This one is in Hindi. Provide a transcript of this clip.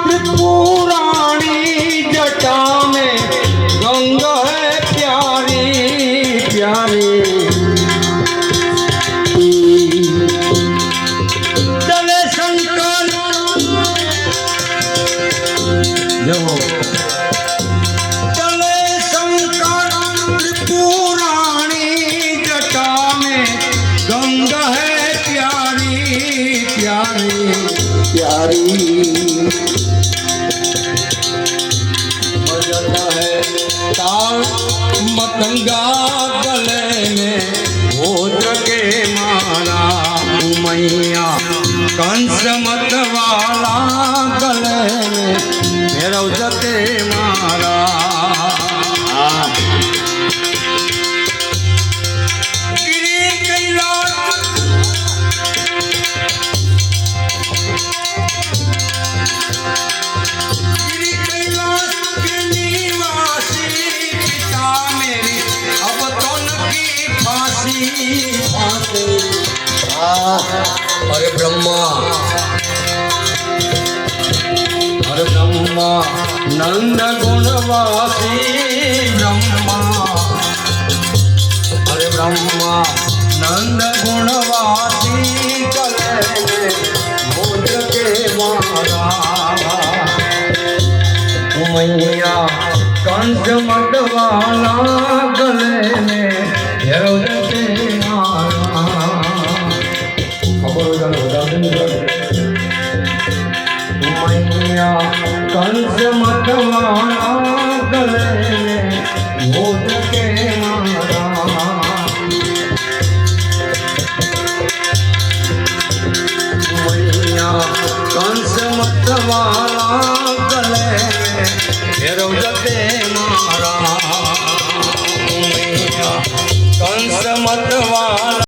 त्रिपुराणी जटा में गंगा है प्यारी प्यारी। चले शंकर चले शंकर त्रिपुराणी जटा में गंगा है प्यारी प्यारी प्यारी। बजता है ताल मतंगा गले में भोज के मारा मैया कंस मत वाला गले में मेरा जते मारा। अरे ब्रह्मा नंद गुणवासी ब्रह्मा। अरे ब्रह्मा नंद गुणवासी गले में भोज के मारा मैया कंस मत वाला गले में भैरव के मारा। मैया कंस मत वाला गले में भोज के मारा। मैया कंस मत वाला गले में भैरव के मारा।